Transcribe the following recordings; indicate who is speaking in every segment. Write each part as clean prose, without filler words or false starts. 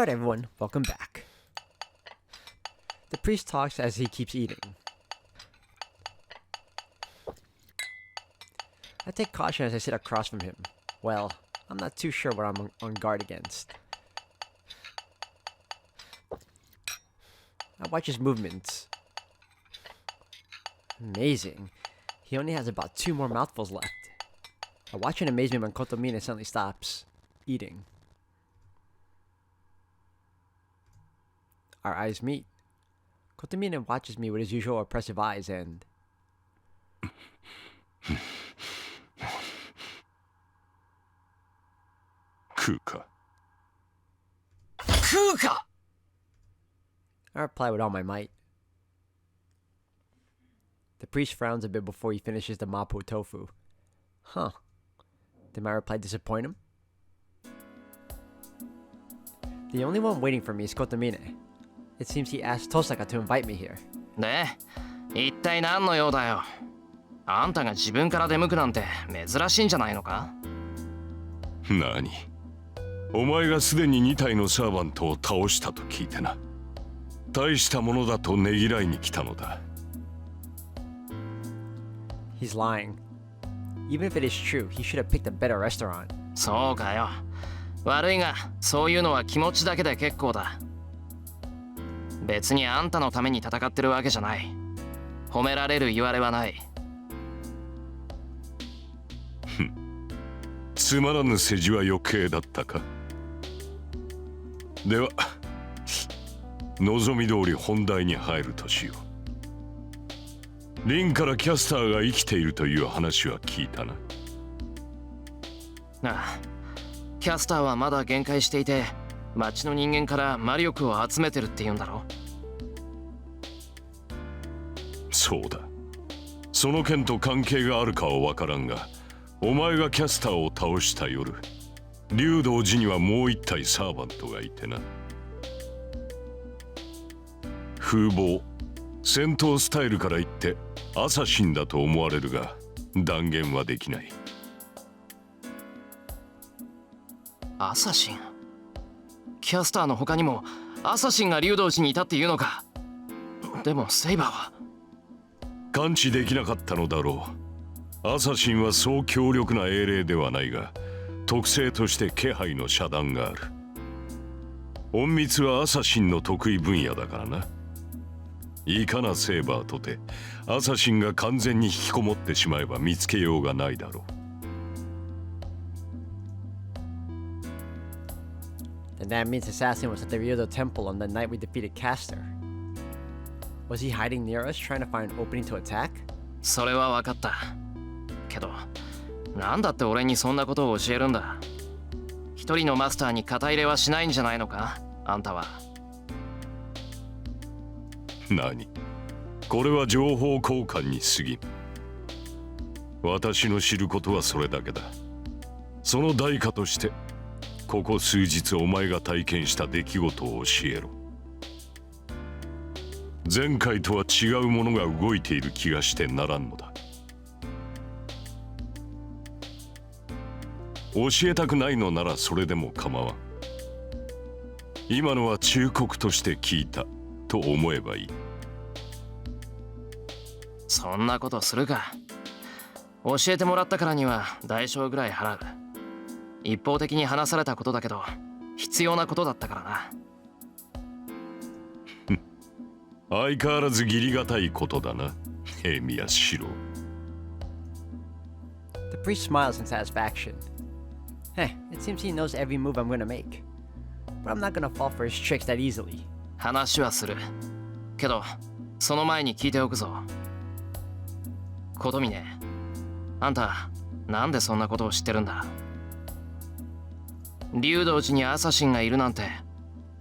Speaker 1: Alright everyone, welcome back. The priest talks as he keeps eating. I take caution as I sit across from him. Well, I'm not too sure what I'm on guard against. I watch his movements. Amazing. He only has about 2 more mouthfuls left. I watch in amazement when Kotomine suddenly stops eating. Our eyes meet. Kotomine watches me with his usual oppressive eyes and...
Speaker 2: Kuka.
Speaker 3: Kuka!
Speaker 1: I reply with all my might. The priest frowns a bit before he finishes the mapo tofu. Huh. Did my reply disappoint him? The only one waiting for me is Kotomine. It seems he asked Tosaka to invite me here.
Speaker 3: で、一体何の用だよ。あんたが自分から出向くなんて珍しいんじゃないのか？
Speaker 2: 何？お前がすでに2体のサーバントを倒したと聞いてな。大したものだとねぎらいに来たのだ。
Speaker 1: He's lying. Even if it is true, he should have picked a better restaurant.
Speaker 3: そうかよ。悪いが、そういうのは気持ちだけで結構だ。別にあんたのために戦ってるわけじゃない。褒められる言われはない。
Speaker 2: つまらぬ世辞は余計だったか。では望み通り本題に入るとしよう。リンからキャスターが生きているという話は聞いたな。
Speaker 3: ああ、キャスターはまだ限界していて、町の人間から魔力を集めてるって言うんだろ。
Speaker 2: そうだ。その件と関係があるかは分からんが、お前がキャスターを倒した夜、竜道寺にはもう1体サーバントがいてな。風貌、戦闘スタイルから言ってアサシンだと思われるが、断言はできない。
Speaker 3: アサシン？キャスターの他にもアサシンが竜道寺にいたっていうのか？でもセイバーは
Speaker 2: 感知できなかったのだろう。アサシンはそう強力な英霊ではないが、特性として気配の遮断がある。隠密はアサシンの得意分野だからな。いかなセーバーとてアサシンが完全に引きこもってしまえば見つけようがないだろ
Speaker 1: Then that means Assassin was at the Ryodo Temple on the night we defeated Caster. Was he hiding near us, trying to find an opening to attack?
Speaker 3: それは分かった。けど、なんだって俺にそんなことを教えるんだ。一人のマスターに肩入れはしないんじゃないのか、あんたは。
Speaker 2: う。何？これは情報交換に過ぎん。私の知ることはそれだけだ。その代価としてここ数日お前が体験した出来事を教えろ。前回とは違うものが動いている気がしてならんのだ。教えたくないのならそれでも構わん。今のは忠告として聞いたと思えばいい。
Speaker 3: そんなことするか。教えてもらったからには代償ぐらい払う。一方的に話されたことだけど必要なことだったからな。
Speaker 2: 相変わらず義理がたいことだな、エミヤシロ。
Speaker 1: The priest smiles in satisfaction. Heh, it seems he knows every move I'm gonna make. But I'm not gonna fall for his tricks that easily.
Speaker 3: 話はする。けど、その前に聞いておくぞ。琴峰、あんた、なんでそんなことを知ってるんだ？竜道寺にアサシンがいるなんて、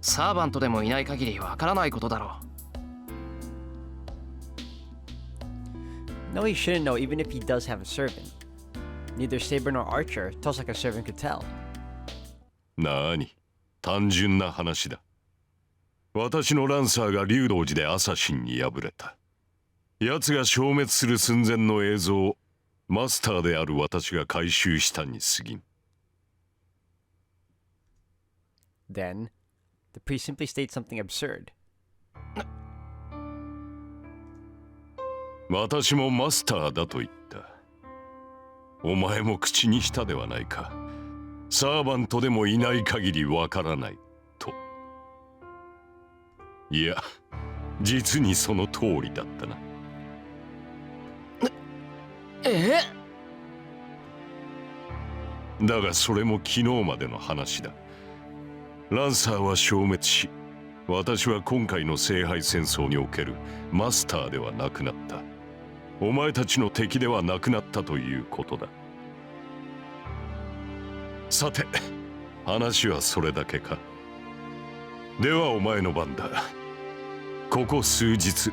Speaker 3: サーバントでもいない限りわからないことだろう。
Speaker 1: No, he shouldn't know even if he does have a servant. Neither Saber nor Archer, Tosaka's servant, could tell.
Speaker 2: なに、単純な話だ。私のランサーが竜道寺でアサシンに敗れた。奴が消滅する寸前の映像をマスターである私が回収したに過ぎん。
Speaker 1: Then, The priest simply states something absurd.
Speaker 2: 私もマスターだと言った。お前も口にしたではないか。サーバントでもいない限りわからないと。いや、実にその通りだったな。だがそれも昨日までの話だ。ランサーは消滅し、私は今回の聖杯戦争におけるマスターではなくなった。お前たちの敵ではなくなったということだ。さて、話はそれだけか。ではお前の番だ。ここ数日、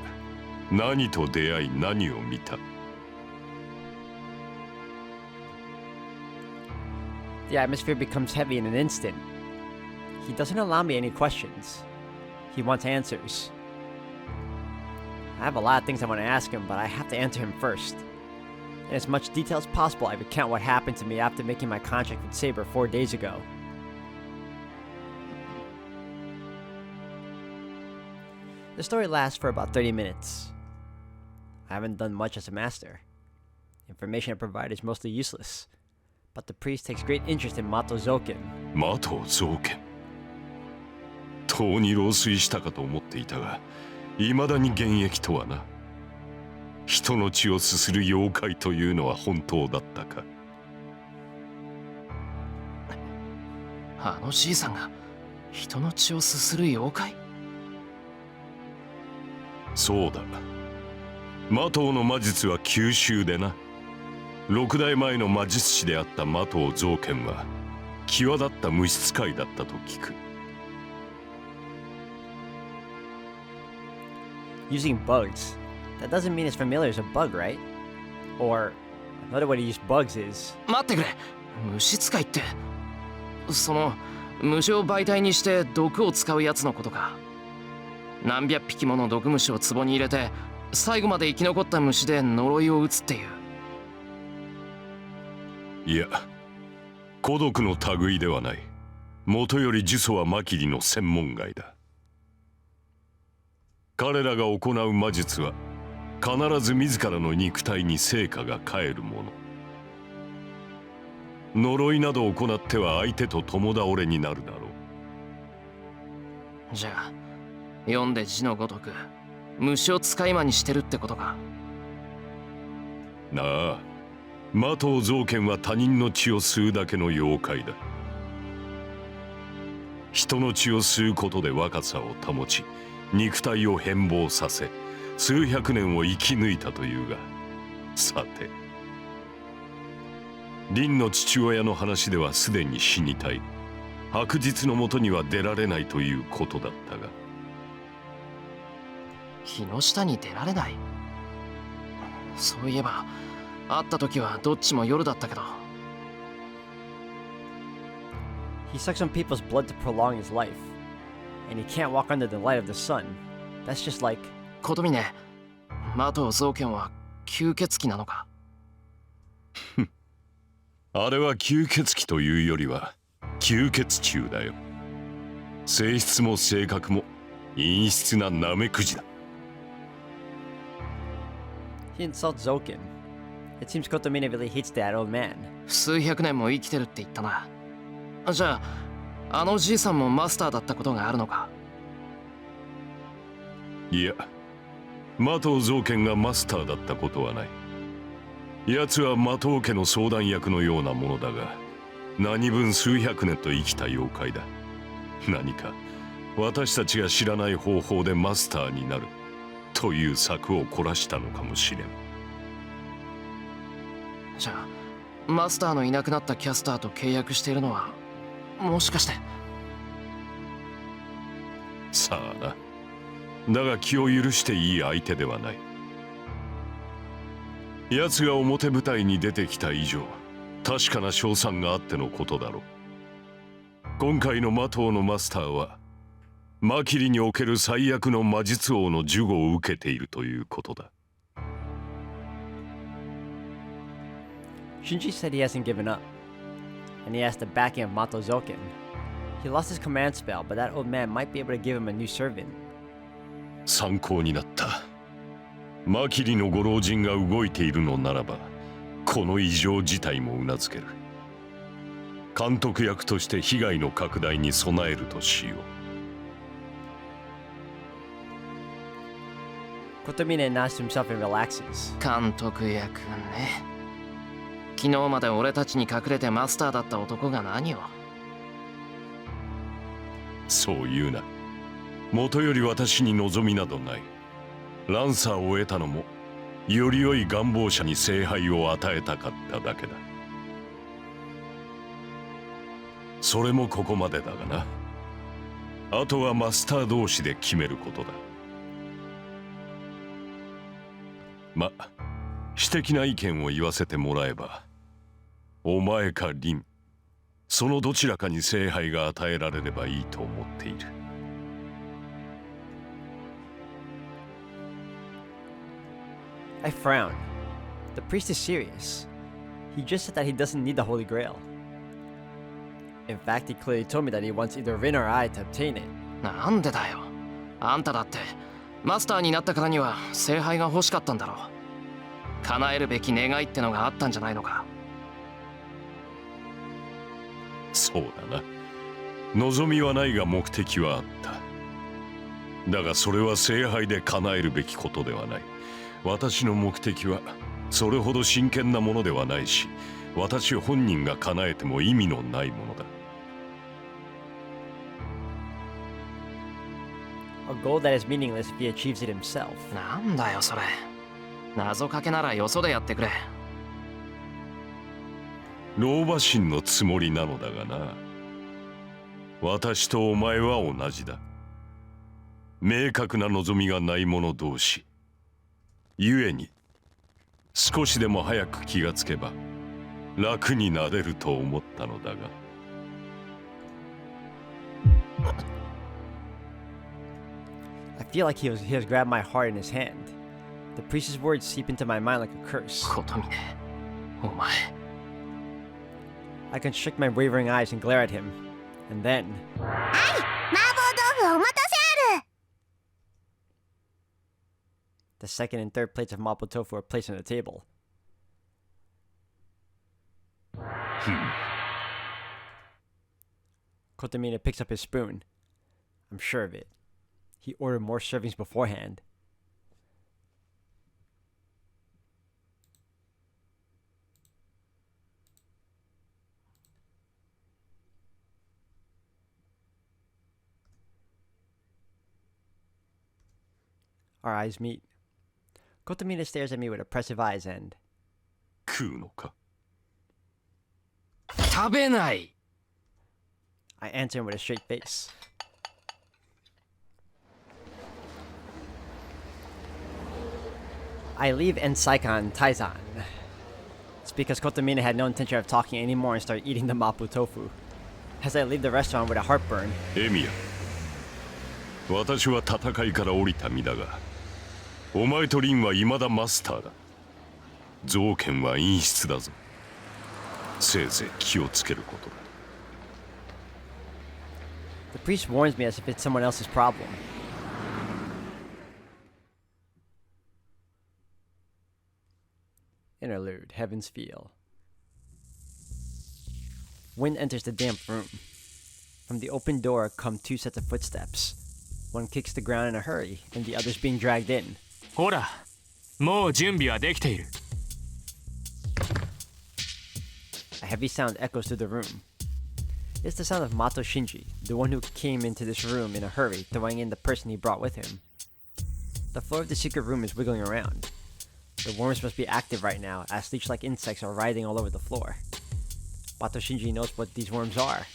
Speaker 2: 何と出会い何を見た？
Speaker 1: The atmosphere becomes heavy in an instant. He doesn't allow me any questions. He wants answers. I have a lot of things I want to ask him, but I have to answer him first. In as much detail as possible, I recount what happened to me after making my contract with Saber 4 days ago. The story lasts for about 30 minutes. I haven't done much as a master. Information I provide is mostly useless. But the priest takes great interest in Mato Zoken.
Speaker 2: マト造剣。とうに老衰したかと思っていたが、未だに現役とはな。人の血をすする妖怪というのは本当だったか。
Speaker 3: あのじいさんが人の血をすする妖怪？
Speaker 2: そうだ。魔頭の魔術は九州でな。6代前の魔術師であった魔頭造剣は際立った無質界だったと聞く。
Speaker 1: Using bugs. That doesn't mean as familiar as a bug, right? Or another way to use bugs is...
Speaker 3: 待ってくれ、虫使いってその虫を媒体にして毒を使うやつのことか。何百匹もの毒虫を壺に入れて最後まで生き残った虫で呪いを打つっていう。
Speaker 2: いや、孤独の類ではない。もとより呪詛はマキリの専門外だ。彼らが行う魔術は必ず自らの肉体に成果が返るもの。呪いなど行っては相手と共倒れになるだろ
Speaker 3: う。じゃあ読んで字のごとく虫を使い魔にしてるってことか。
Speaker 2: なあ、魔頭造剣は他人の血を吸うだけの妖怪だ。人の血を吸うことで若さを保ち、肉体を変貌させ、数百年を生き抜いたというが、さてリンの父親の話ではすでに死にたい。白日のもとには出られないということだったが。
Speaker 3: 日の下に出られない。そういえば会った時はどっちも夜だったけど。
Speaker 1: He sucks on people's blood to prolong his life, and he can't walk under the light of the sun. That's just like...
Speaker 3: ことみね、魔頭造剣は吸血鬼なのか？
Speaker 2: あれは吸血鬼というよりは吸血虫だよ。性質も性格も陰湿なナメクジだ。
Speaker 1: He insults Zoken. It seems Kotomine really hates that old man.
Speaker 3: 数百年も生きてるって言ったな。じゃあ、あのじいさんもマスターだったことがあるのか？
Speaker 2: いや、魔頭造剣がマスターだったことはない。奴は魔頭家の相談役のようなものだが、何分数百年と生きた妖怪だ。何か私たちが知らない方法でマスターになるという策を凝らしたのかもしれん。
Speaker 3: じゃあマスターのいなくなったキャスターと契約しているのはもしかして。
Speaker 2: さあな。だが気を許していい相手ではない。奴が表舞台に出てきた以上、確かな勝算があってのことだろう。今回の魔頭のマスターはマキリにおける最悪の魔術王の呪語を受けているということだ。
Speaker 1: Shinji said he hasn't given up, and he has the backing of Mato Zoken. He lost his command spell, but that old man might be able to give him a new servant.
Speaker 2: 参考になった。マキリのご老人が動いているのならば、この異常事態もうなずける。監督役として被害の拡大に備えるとしよ
Speaker 1: う。Kotomine nods to himself and relaxes.
Speaker 3: 監督役ね。昨日まで俺たちに隠れてマスターだった男が何を。
Speaker 2: そう言うな。もとより私に望みなどない。ランサーを得たのも、より良い願望者に聖杯を与えたかっただけだ。それもここまでだがな。あとはマスター同士で決めることだ。ま、私的な意見を言わせてもらえば、お前かリン、そのどちらかに聖杯が与えられればいいと思っている。
Speaker 1: I frown. The priest is serious. He just said that he doesn't need the Holy Grail. In fact, he clearly told me that he wants either Rin or I to obtain it.
Speaker 3: なんでだよ。あんただってマスターになったからには聖杯が欲しかったんだろう。叶えるべき願いってのがあったんじゃないのか。
Speaker 2: そうだな。望みはないが目的はあった。だがそれは聖杯で叶えるべきことではない。私の目的はそれほど真剣なものではないし、私本人が叶えても意味のないものだ。
Speaker 1: A goal that is meaningless if he achieves it himself.
Speaker 3: なんだよそれ。謎かけならよそでやってくれ。
Speaker 2: 老婆心のつもりなのだがな。私とお前は同じだ。明確な望みがない者同士。故に少しでも早く気がつけば楽になれると思ったのだが。
Speaker 1: I feel like he has grabbed my heart in his hand. The priest's words seep into my mind like a curse.
Speaker 3: 琴峰、お前。
Speaker 1: I constrict my wavering eyes and glare at him. And then...
Speaker 4: はい、麻婆豆腐お待たせある。
Speaker 1: The second and third plates of mapo tofu are placed on the table. Kotomine picks up his spoon. I'm sure of it. He ordered more servings beforehand. Our eyes meet. Kotomine stares at me with oppressive eyes and...
Speaker 2: 食うのか。
Speaker 3: 食べない。
Speaker 1: I answer him with a straight face. I leave Ensaikon Taizan. It's because Kotomine had no intention of talking anymore and started eating the mapo tofu. As I leave the restaurant with a heartburn...
Speaker 2: エミヤ、私は戦いから降りた身だが、お前とリンは未だマスターだ。造剣は陰湿だぞ。せいぜい気をつけることだ。
Speaker 1: The priest warns me as if it's someone else's problem. Interlude, Heaven's Feel. Wind enters the damp room. From the open door come two sets of footsteps. One kicks the ground in a hurry, and the other's being dragged in.
Speaker 5: ほら、もう準備はできている。
Speaker 1: A heavy sound echoes through the room. It's the sound of Mato Shinji, the one who came into this room in a hurry, throwing in the person he brought with him. The floor of the secret room is wiggling around. The worms must be active right now, as leech-like insects are writhing all over the floor. Mato Shinji knows what these worms are.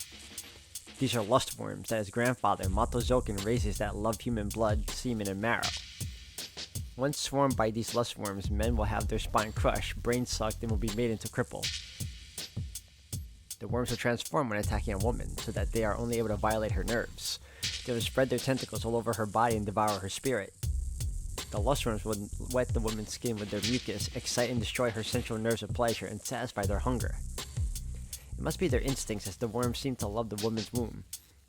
Speaker 1: These are lust worms that his grandfather, Mato Zoken, raises that love human blood, semen, and marrow. Once swarmed by these lust worms, men will have their spine crushed, brains sucked, and will be made into cripples. The worms will transform when attacking a woman, so that they are only able to violate her nerves. They will spread their tentacles all over her body and devour her spirit. The lust worms will wet the woman's skin with their mucus, excite and destroy her sensual nerves of pleasure, and satisfy their hunger. It must be their instincts, as the worms seem to love the woman's womb.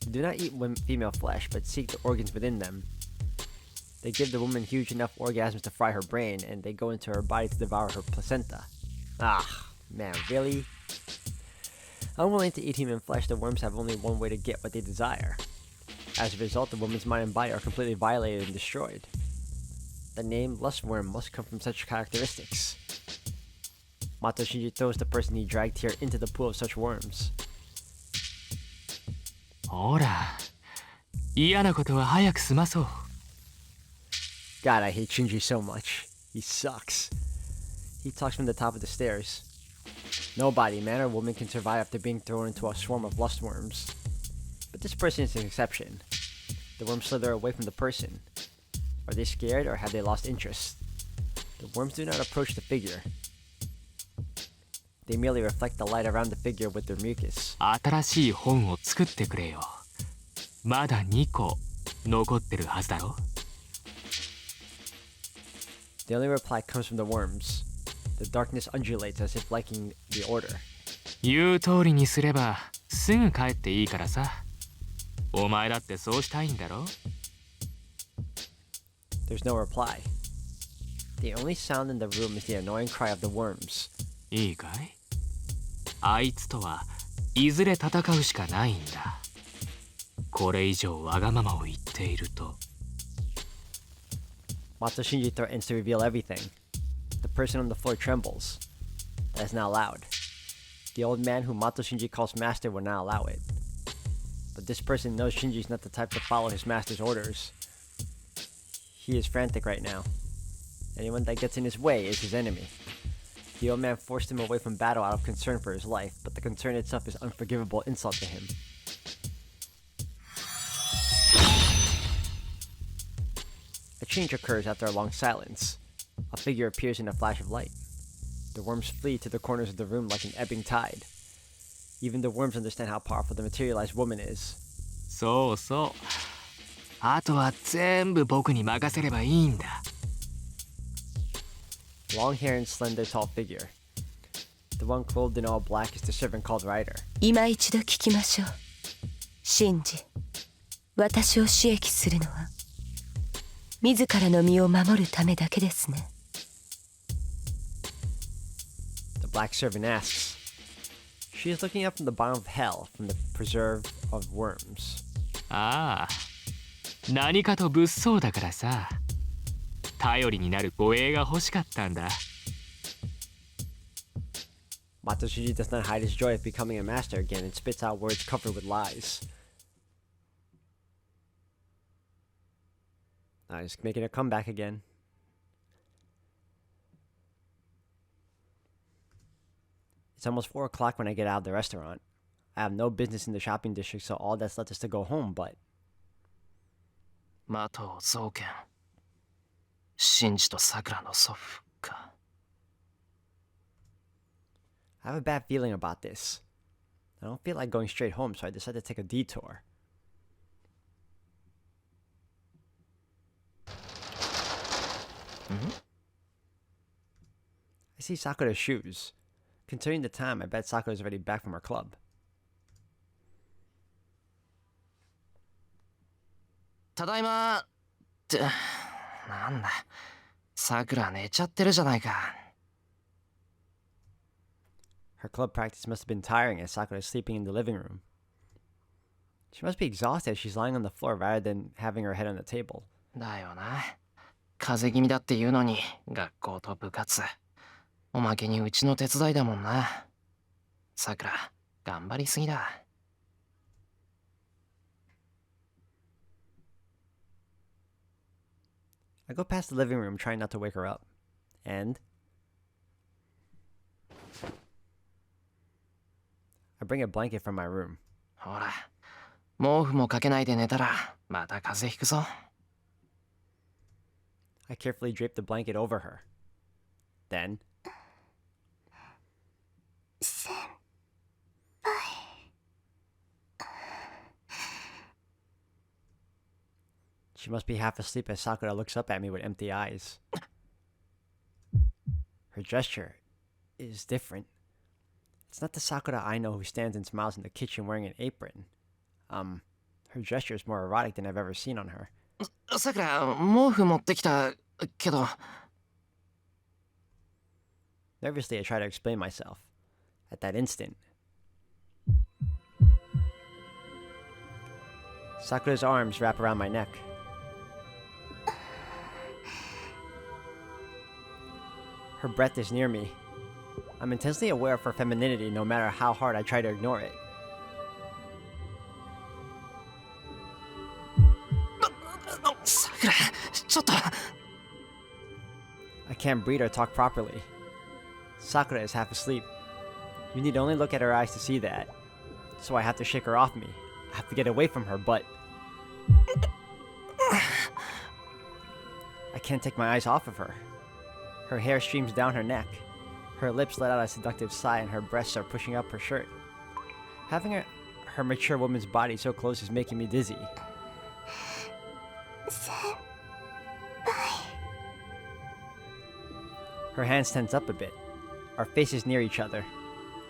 Speaker 1: They do not eat female flesh, but seek the organs within them. They give the woman huge enough orgasms to fry her brain, and they go into her body to devour her placenta. Ah, man, really? Unwilling to eat human flesh, the worms have only one way to get what they desire. As a result, the woman's mind and body are completely violated and destroyed. The name Lustworm must come from such characteristics. Mato Shinji throws the person he dragged here into the pool of such worms.
Speaker 5: ほら、嫌なことは早く済まそう。
Speaker 1: God, I hate Shinji so much. He sucks. He talks from the top of the stairs. Nobody, man or woman, can survive after being thrown into a swarm of lust worms. But this person is an exception. The worms slither away from the person. Are they scared or have they lost interest? The worms do not approach the figure. They merely reflect the light around the figure with their mucus.
Speaker 5: 新しい本を作ってくれよ。まだ2個残ってるはずだろ。
Speaker 1: The only reply comes from the worms. The darkness undulates as if liking the order.
Speaker 5: 言う通りにすればすぐ帰っていいからさ。お前だってそうしたいんだろ。
Speaker 1: There's no reply. The only sound in the room is the annoying cry of the worms.
Speaker 5: いいかい？あいつとはいずれ戦うしかないんだ。これ以上わがままを言っていると。
Speaker 1: Mato Shinji threatens to reveal everything. The person on the floor trembles. That is not allowed. The old man who Mato Shinji calls master will not allow it. But this person knows Shinji is not the type to follow his master's orders. He is frantic right now. Anyone that gets in his way is his enemy. The old man forced him away from battle out of concern for his life, but the concern itself is unforgivable insult to him. A change occurs after a long silence. A figure appears in a flash of light. The worms flee to the corners of the room like an ebbing tide. Even the worms understand how powerful the materialized woman is.
Speaker 5: そうそう。あとは全部僕に任せればいいんだ。
Speaker 1: Long hair and slender tall figure. The one clothed in all black is the servant called Rider.
Speaker 6: 今一度聞きましょう。シンジ、私を刺激するのは自らの身を守るためだけですね。
Speaker 1: The black servant asks. She is looking up from the bottom of hell, from the preserve of worms.
Speaker 5: ああ、何かと物騒だからさ。頼りになる護衛が欲しかったんだ。
Speaker 1: Mato Shinji does not hide his joy of becoming a master again and spits out words covered with lies. He's making a comeback again. It's almost 4 o'clock when I get out of the restaurant. I have no business in the shopping district, so all that's left is to go home, but...
Speaker 3: マト増健。シンジとサクラの祖父か。
Speaker 1: I have a bad feeling about this. I don't feel like going straight home, so I decided to take a detour. I see Sakura's shoes. Considering the time, I bet Sakura's already back from her club.
Speaker 3: ただいまって、なんだ。サクラ寝ちゃってるじゃないか。
Speaker 1: Her club practice must have been tiring as Sakura is sleeping in the living room. She must be exhausted as she's lying on the floor rather than having her head on the table.
Speaker 3: だよな。風邪気味だって言うのに、学校と部活。おまけにうちの手伝いだもんな。サクラ、頑張りすぎだ。
Speaker 1: I go past the living room trying not to wake her up. And... I bring a blanket from my room.
Speaker 3: ほら、毛布もかけないで寝たら、また風邪ひくぞ。
Speaker 1: I carefully drape the blanket over her. Then... She must be half asleep as Sakura looks up at me with empty eyes. Her gesture is different. It's not the Sakura I know who stands and smiles in the kitchen wearing an apron. Her gesture is more erotic than I've ever seen on her.
Speaker 3: さくら、毛布持ってきたけど。
Speaker 1: Nervously, I try to explain myself. At that instant, Sakura's arms wrap around my neck. Her breath is near me. I'm intensely aware of her femininity no matter how hard I try to ignore it.
Speaker 3: Sakura, ちょっと。
Speaker 1: I can't breathe or talk properly. Sakura is half asleep. You need only look at her eyes to see that. So I have to shake her off me. I have to get away from her, but... I can't take my eyes off of her. Her hair streams down her neck. Her lips let out a seductive sigh and her breasts are pushing up her shirt. Having her mature woman's body so close is making me dizzy. Her hands tense up a bit. Our faces near each other.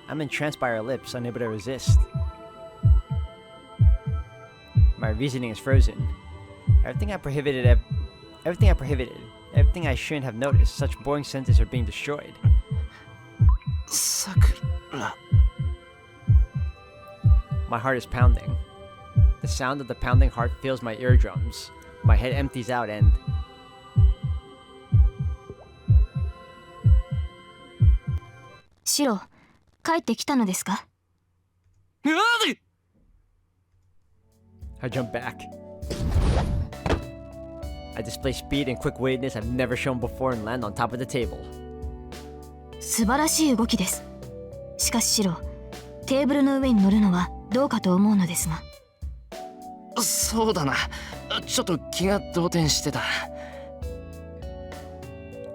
Speaker 1: I'm entranced by her lips, unable to resist. My reasoning is frozen. Everything I prohibited, everything I shouldn't have noticed, such boring sentences are being destroyed.
Speaker 3: Sakura.
Speaker 1: My heart is pounding. The sound of the pounding heart fills my eardrums. My head empties out and...
Speaker 4: Shirou, 帰ってきたのですか?
Speaker 1: I jump back. I display speed and quick-wittedness I've never shown before and land on top of the table.
Speaker 4: 素晴らしい動きです。しかしシロ、テーブルの上に乗るのはどうかと思うのですが。
Speaker 3: そうだな。ちょっと気が動転してた。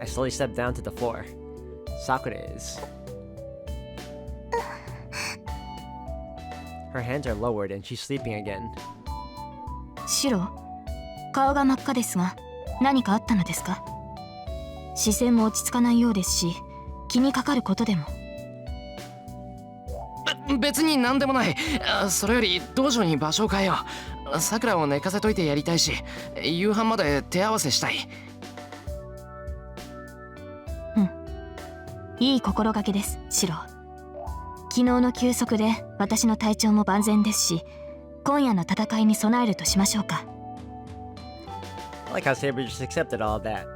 Speaker 1: I slowly step down to the floor. Sakura is. Her hands are lowered and she's sleeping again.
Speaker 4: シロ、顔が真っ赤ですが、何かあったのですか? 視線も落ち着かないようですし、気にかかることでも。
Speaker 3: 別に何でもない。それより道場に場所を変えよう。さくらを寝かせといてやりたいし、夕飯まで手合わせしたい。
Speaker 4: うん、いい心がけです、シロ。昨日の休息で私の体調も万全ですし、今夜の戦いに備えるとしましょうか。
Speaker 1: I like how Saber just accepted all of that.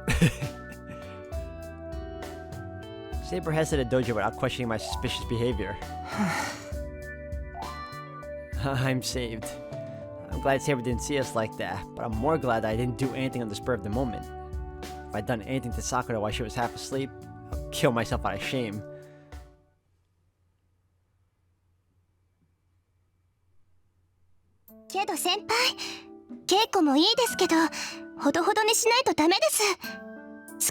Speaker 1: Saber heads to the dojo without questioning my suspicious behavior. I'm saved. I'm glad Saber didn't see us like that, but I'm more glad that I didn't do anything on the spur of the moment. If I'd done anything to Sakura while she was half asleep, I'd kill myself out of shame.
Speaker 4: けど先輩、稽古もいいですけど、ほどほどにしないとダメです。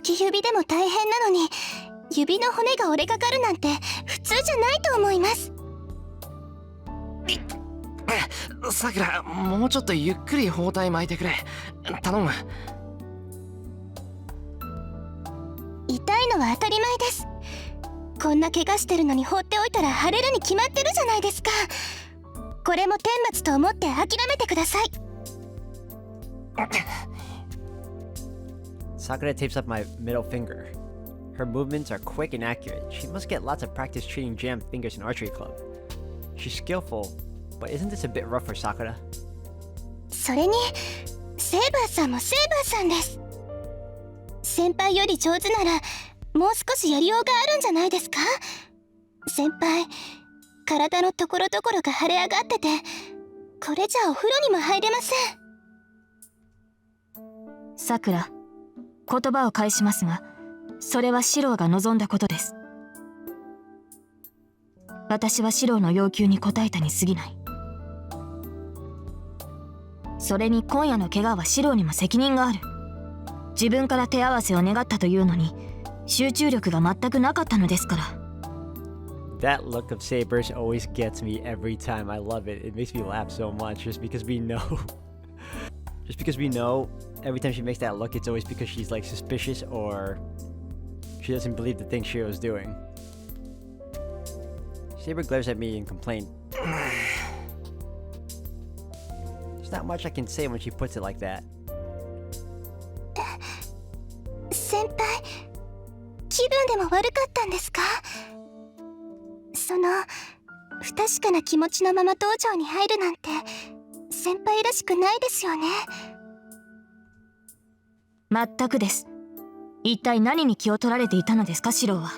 Speaker 4: 突き指でも大変なのに、指の骨が折れかかるなんて普通じゃないと思います。
Speaker 3: さくら、もうちょっとゆっくり包帯巻いてくれ。頼む。
Speaker 4: 痛いのは当たり前です。こんな怪我してるのに放っておいたら腫れるに決まってるじゃないですか。これも天罰と思って諦めてください。
Speaker 1: Sakura tapes up my middle finger. Her movements are quick and accurate. She must get lots of practice treating jammed fingers in archery club. She's skillful, but isn't this a bit rough for Sakura?
Speaker 4: それに、セーバーさんもセーバーさんです。先輩より上手なら、もう少しやりようがあるんじゃないですか？先輩、体のところどころが腫れ上がってて、これじゃお風呂にも入れません。さくら、言葉を返しますが、それはシローが望んだことです。私はシローの要求に応えたに過ぎない。それに今夜の怪我はシローにも責任がある。自分から手合わせを願ったというのに、集中力が全くなかったのですから。
Speaker 1: That look of Saber's always gets me every time. I love it. It makes me laugh so much just because we know. Just because we know every time she makes that look, it's always because she's like suspicious or she doesn't believe the thing Shirou's doing. Saber glares at me in complaint. She's not much I can say when she puts it like that.
Speaker 4: 先輩、気分でも悪かったんですか？その不確かな気持ちのまま道場に入るなんて先輩らしくないですよね。
Speaker 7: 全くです。一体何に気を取られていたのですか、シロウは。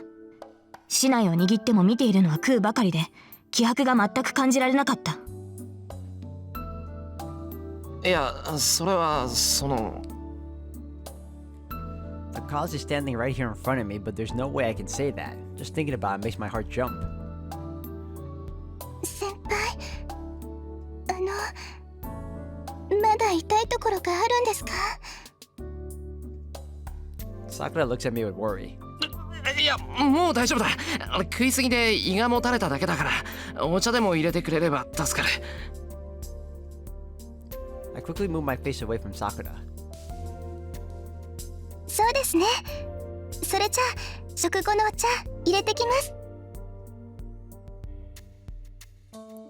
Speaker 7: 竹刀を握っても見ているのは空ばかりで、気迫が全く感じられなかった。
Speaker 3: いや、それはその。
Speaker 1: The cause is standing right here in front of me, but there's no way I can say that. Just thinking about it makes my heart jump.
Speaker 4: 先輩、まだ痛いところがあるんですか？
Speaker 1: Sakura looks at me with worry.
Speaker 3: いや、もう大丈夫だ。食いすぎで胃がもたれただけだから、お茶でも入れてくれれば助かる。
Speaker 1: I quickly move my face away from Sakura.
Speaker 4: そうですね。それじゃあ食後のお茶入れてきます。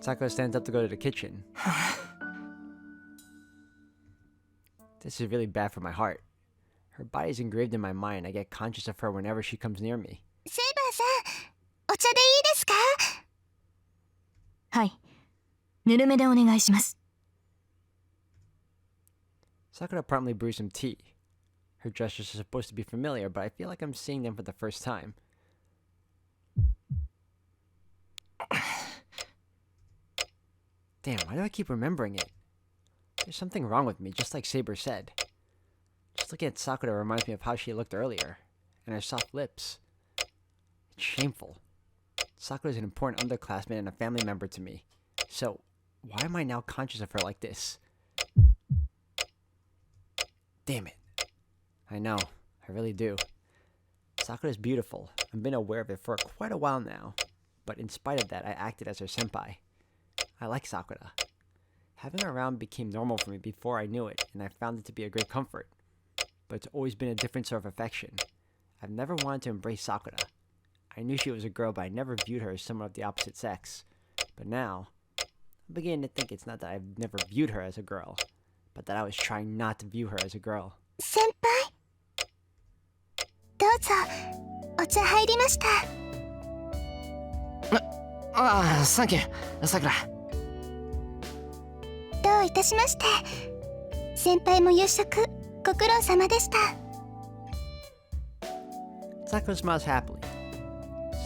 Speaker 1: Sakura stands up to go to the kitchen. This is really bad for my heart. Her body is engraved in my mind. I get conscious of her whenever she comes near me.
Speaker 4: セイバーさん、お茶でいいですか？
Speaker 7: はい。ぬるめでお願いします。
Speaker 1: Sakura promptly brews some tea. Her gestures are supposed to be familiar, but I feel like I'm seeing them for the first time. Damn, why do I keep remembering it? There's something wrong with me, just like Saber said. Just looking at Sakura reminds me of how she looked earlier, and her soft lips. It's shameful. Sakura is an important underclassman and a family member to me. So, why am I now conscious of her like this? Damn it. I know, I really do. Sakura is beautiful. I've been aware of it for quite a while now. But in spite of that, I acted as her senpai. I like Sakura. Having her around became normal for me before I knew it, and I found it to be a great comfort. But it's always been a different sort of affection. I've never wanted to embrace Sakura. I knew she was a girl, but I never viewed her as someone of the opposite sex. But now, I'm beginning to think it's not that I've never viewed her as a girl, but that I was trying not to view her as a girl.
Speaker 4: 先輩、どうぞお茶入りました。
Speaker 3: ああ、サンキュー、さくら。
Speaker 4: どういたしまして。先輩も夕食ご苦労様でした。
Speaker 1: Sakura smiles happily.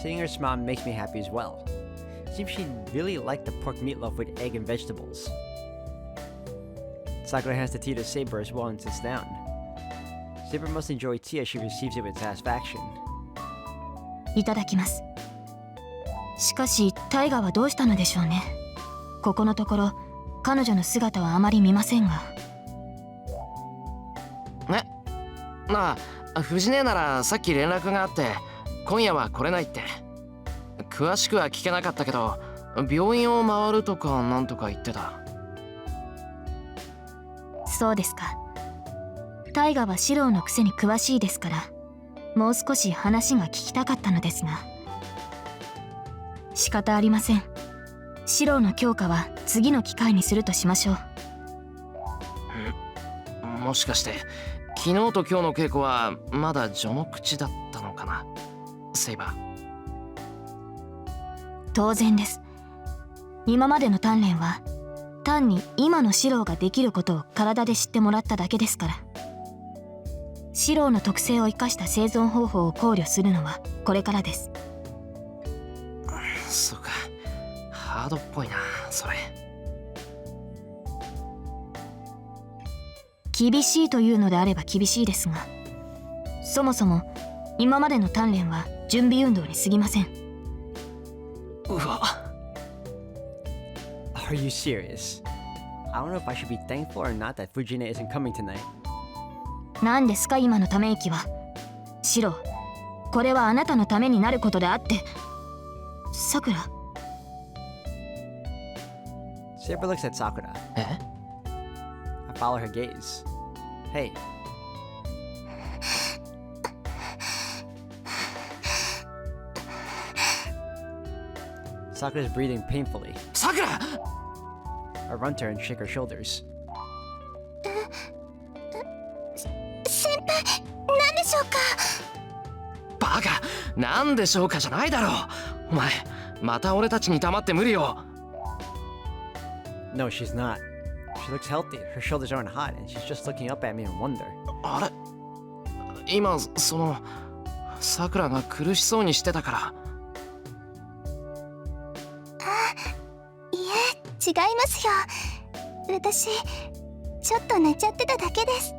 Speaker 1: Seeing her smile makes me happy as well. It seems she really liked the pork meatloaf with egg and vegetables. Sakura hands the tea to Saber as well and sits down. Saber must enjoy tea as she receives it with satisfaction.
Speaker 7: いただきます。しかしタイガはどうしたのでしょうね。ここのところ彼女の姿はあまり見ませんが。
Speaker 3: なあ、藤姉ならさっき連絡があって今夜は来れないって。詳しくは聞けなかったけど病院を回るとかなんとか言ってた。
Speaker 7: そうですか。タイガはシロウのくせに詳しいですから、もう少し話が聞きたかったのですが。仕方ありません。シロウの強化は次の機会にするとしましょう。
Speaker 3: もしかして昨日と今日の稽古はまだ序の口だったのかな、セイバー。
Speaker 7: 当然です。今までの鍛錬は単に今のシロウができることを体で知ってもらっただけですから。シロウの特性を生かした生存方法を考慮するのはこれからです。
Speaker 3: そうか、ハードっぽいなそれ。
Speaker 7: 厳しいというのであれば厳しいですが、そもそも今までの鍛錬は準備運動に過ぎません。
Speaker 3: うわ。
Speaker 1: Are you serious? I don't know if I should be thankful or not that Fujine isn't coming tonight.
Speaker 7: 何ですか今のため息は。シロウ、これはあなたのためになることであって。さくら。
Speaker 1: Saber looks at Sakura.
Speaker 3: え？
Speaker 1: I follow her gaze. Hey. Sakura's breathing painfully.
Speaker 3: さくら。
Speaker 1: I run to her and shake her shoulders.
Speaker 4: しょうか。
Speaker 3: バカ、なんでしょうかじゃないだろう。お前また俺たちに黙って無理よ。
Speaker 1: No, she's not. She looks healthy. Her shoulders aren't hot, and she's just looking up at me in wonder.
Speaker 3: あれ、今そのさくらが苦しそうにしてたから。
Speaker 4: いえ、違いますよ。私ちょっと寝ちゃってただけです。